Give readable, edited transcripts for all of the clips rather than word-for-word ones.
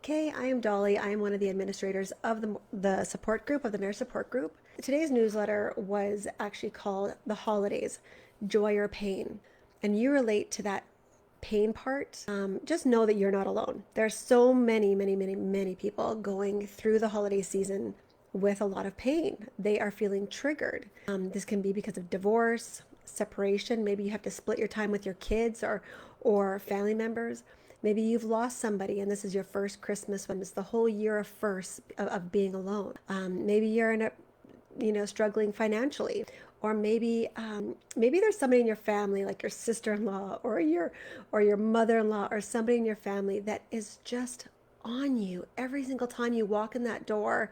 Okay, I am Dolly. I am one of the administrators of the support group, of the marriage support group. Today's newsletter was actually called The Holidays, Joy or Pain. And you relate to that pain part. Just know that you're not alone. There are so many people going through the holiday season with a lot of pain. They are feeling triggered. This can be because of divorce, separation. Maybe you have to split your time with your kids or family members. Maybe you've lost somebody and this is your first Christmas when it's the whole year of being alone. Maybe you're in a struggling financially, or maybe there's somebody in your family like your sister-in-law or your mother-in-law or somebody in your family that is just on you every single time you walk in that door.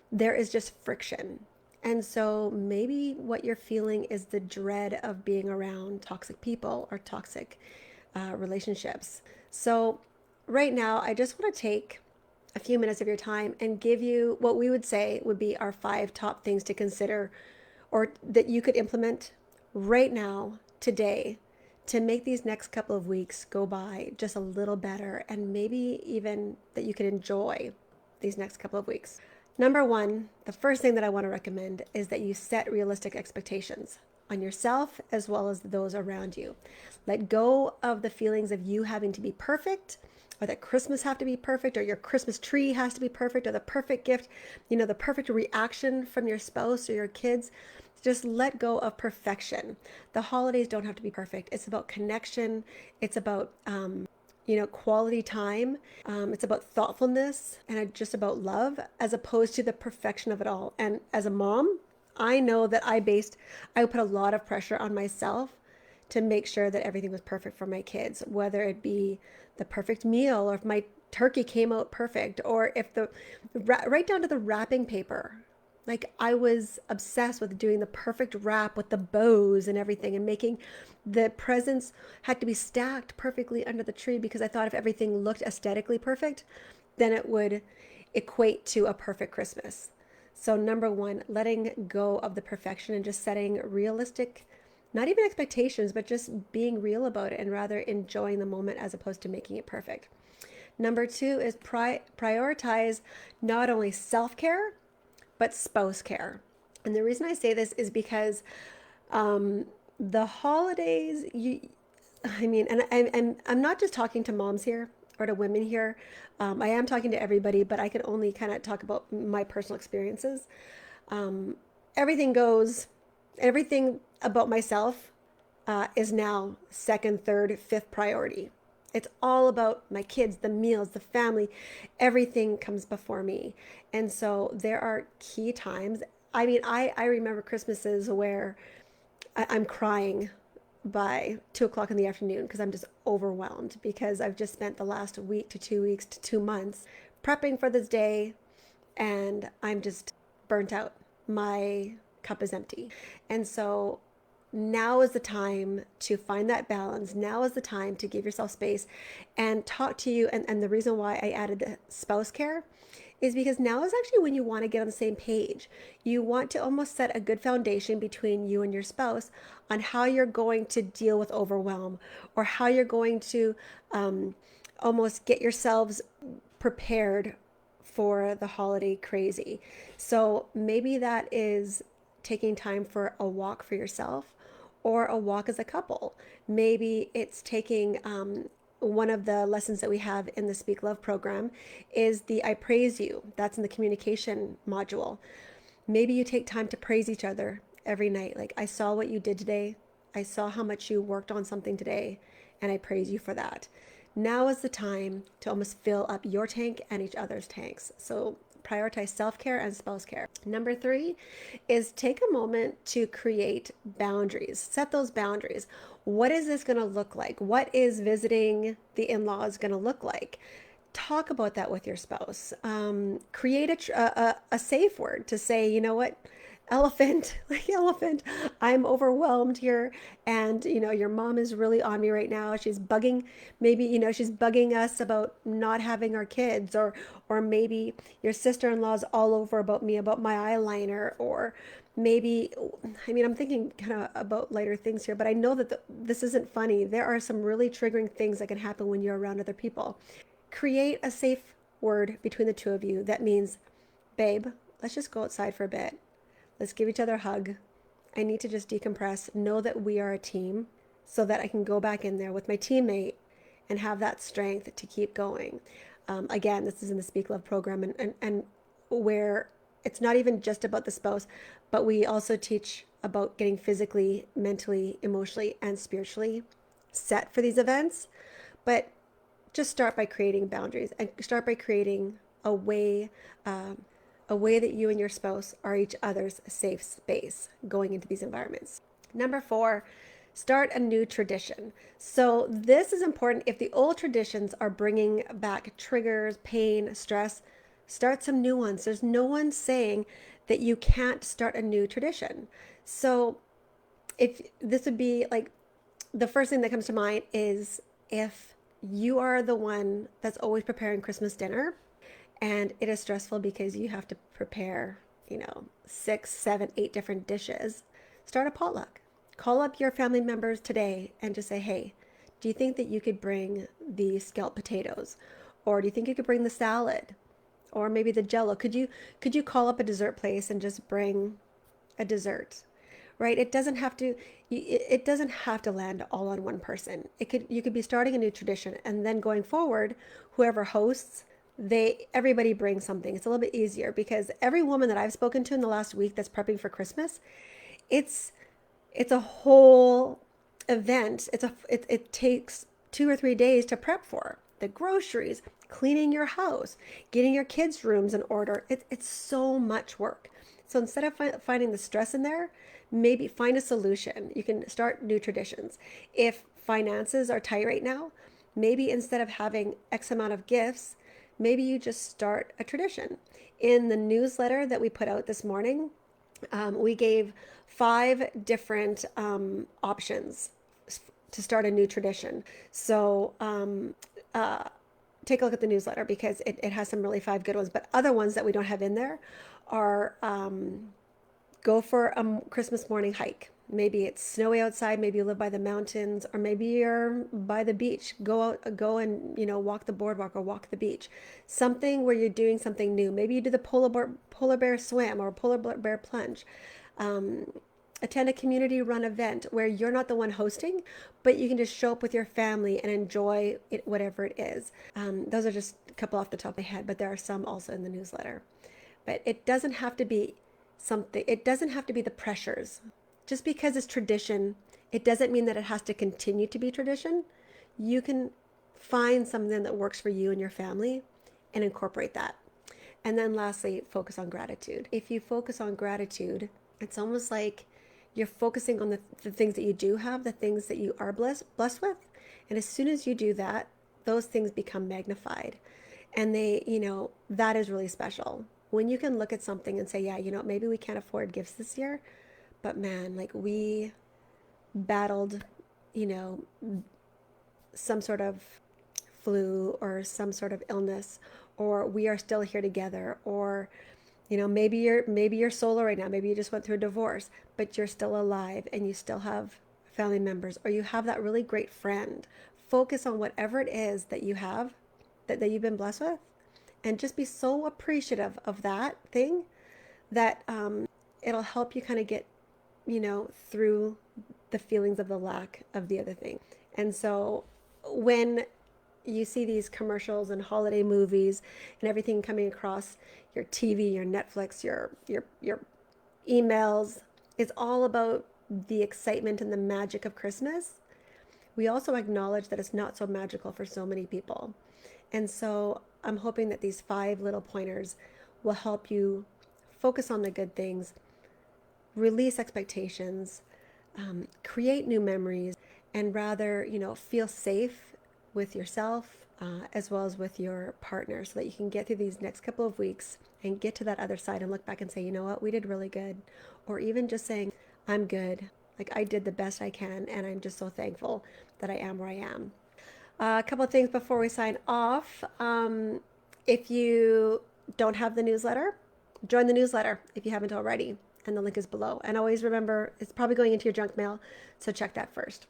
There is just friction. And so maybe what you're feeling is the dread of being around toxic people or toxic relationships. So right now, I just want to take a few minutes of your time and give you what we would say would be our 5 top things to consider or that you could implement right now, today, to make these next couple of weeks go by just a little better, and maybe even that you can enjoy these next couple of weeks. Number one, the first thing that I want to recommend is that you set realistic expectations on yourself as well as those around you. Let go of the feelings of you having to be perfect, or that Christmas have to be perfect, or your Christmas tree has to be perfect, or the perfect gift, the perfect reaction from your spouse or your kids. Just let go of perfection. The holidays don't have to be perfect. It's about connection. It's about quality time. It's about thoughtfulness and just about love, as opposed to the perfection of it all. And as a mom, I know that I put a lot of pressure on myself to make sure that everything was perfect for my kids, whether it be the perfect meal, or if my turkey came out perfect, or if right down to the wrapping paper. Like, I was obsessed with doing the perfect wrap with the bows and everything, and making the presents had to be stacked perfectly under the tree, because I thought if everything looked aesthetically perfect, then it would equate to a perfect Christmas. So number one, letting go of the perfection and just setting realistic, not even expectations, but just being real about it and rather enjoying the moment as opposed to making it perfect. Number two is prioritize not only self-care, but spouse care. And the reason I say this is because the holidays, and I'm not just talking to moms here or to women here. I am talking to everybody, but I can only kind of talk about my personal experiences. Um, everything everything about myself is now second, third, fifth priority. It's all about my kids, the meals, the family. Everything comes before me. And so there are key times. I remember Christmases where I'm crying by 2 o'clock in the afternoon because I'm just overwhelmed, because I've just spent the last week to 2 weeks to 2 months prepping for this day, and I'm just burnt out. My cup is empty. And so now is the time to find that balance. Now is the time to give yourself space and talk to you. And the reason why I added the spouse care is because now is actually when you want to get on the same page. You want to almost set a good foundation between you and your spouse on how you're going to deal with overwhelm, or how you're going to almost get yourselves prepared for the holiday crazy. So maybe that is taking time for a walk for yourself, or a walk as a couple. Maybe it's taking one of the lessons that we have in the Speak Love program is the I praise you. That's in the communication module. Maybe you take time to praise each other every night. Like, I saw what you did today. I saw how much you worked on something today, and I praise you for that. Now is the time to almost fill up your tank and each other's tanks. So prioritize self-care and spouse care. Number 3 is take a moment to create boundaries. Set those boundaries. What is this going to look like? What is visiting the in-laws going to look like? Talk about that with your spouse. Create a safe word to say, you know what? Elephant, like elephant, I'm overwhelmed here. And, your mom is really on me right now. She's bugging, maybe, she's bugging us about not having our kids, or maybe your sister-in-law's all over about me, about my eyeliner, or maybe, I'm thinking kind of about lighter things here, but I know that this isn't funny. There are some really triggering things that can happen when you're around other people. Create a safe word between the two of you that means, babe, let's just go outside for a bit. Let's give each other a hug. I need to just decompress, know that we are a team so that I can go back in there with my teammate and have that strength to keep going. Again, this is in the Speak Love program, and where it's not even just about the spouse, but we also teach about getting physically, mentally, emotionally, and spiritually set for these events. But just start by creating boundaries and start by creating a way that you and your spouse are each other's safe space going into these environments. Number 4, start a new tradition. So this is important. If the old traditions are bringing back triggers, pain, stress, start some new ones. There's no one saying that you can't start a new tradition. So if this would be like, the first thing that comes to mind is if you are the one that's always preparing Christmas dinner and it is stressful because you have to prepare, 6, 7, 8 different dishes, start a potluck. Call up your family members today and just say, hey, do you think that you could bring the scalloped potatoes? Or do you think you could bring the salad? Or maybe the jello? Could you call up a dessert place and just bring a dessert? Right? It doesn't have to land all on one person. You could be starting a new tradition, and then going forward, whoever hosts, everybody brings something. It's a little bit easier because every woman that I've spoken to in the last week that's prepping for Christmas, it's a whole event. It takes 2 or 3 days to prep for the groceries, cleaning your house, getting your kids' rooms in order. It's so much work. So instead of finding the stress in there, maybe find a solution. You can start new traditions. If finances are tight right now, maybe instead of having X amount of gifts, maybe you just start a tradition. In the newsletter that we put out this morning, we gave 5 different options to start a new tradition. So take a look at the newsletter because it has some really 5 good ones. But other ones that we don't have in there are go for a Christmas morning hike. Maybe it's snowy outside, maybe you live by the mountains, or maybe you're by the beach. Go and walk the boardwalk or walk the beach. Something where you're doing something new. Maybe you do the polar bear swim or polar bear plunge. Attend a community run event where you're not the one hosting, but you can just show up with your family and enjoy it, whatever it is. Those are just a couple off the top of my head, but there are some also in the newsletter. But it doesn't have to be the pressures. Just because it's tradition, it doesn't mean that it has to continue to be tradition. You can find something that works for you and your family and incorporate that. And then lastly, focus on gratitude. If you focus on gratitude, it's almost like you're focusing on the things that you do have, the things that you are blessed with. And as soon as you do that, those things become magnified. And that is really special. When you can look at something and say, yeah, maybe we can't afford gifts this year, but man, like we battled, some sort of flu or some sort of illness, or we are still here together, or maybe you're solo right now, maybe you just went through a divorce, but you're still alive and you still have family members, or you have that really great friend. Focus on whatever it is that you have, that you've been blessed with, and just be so appreciative of that thing that it'll help you kind of get through the feelings of the lack of the other thing. And so when you see these commercials and holiday movies and everything coming across your TV, your Netflix, your emails, it's all about the excitement and the magic of Christmas. We also acknowledge that it's not so magical for so many people. And so I'm hoping that these 5 little pointers will help you focus on the good things, release expectations, create new memories, and rather, feel safe with yourself as well as with your partner so that you can get through these next couple of weeks and get to that other side and look back and say, you know what, we did really good. Or even just saying, I'm good. Like I did the best I can, and I'm just so thankful that I am where I am. A couple of things before we sign off. If you don't have the newsletter, join the newsletter if you haven't already. And the link is below. And always remember, it's probably going into your junk mail, so check that first.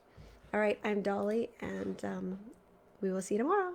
All right, I'm Dolly, and we will see you tomorrow.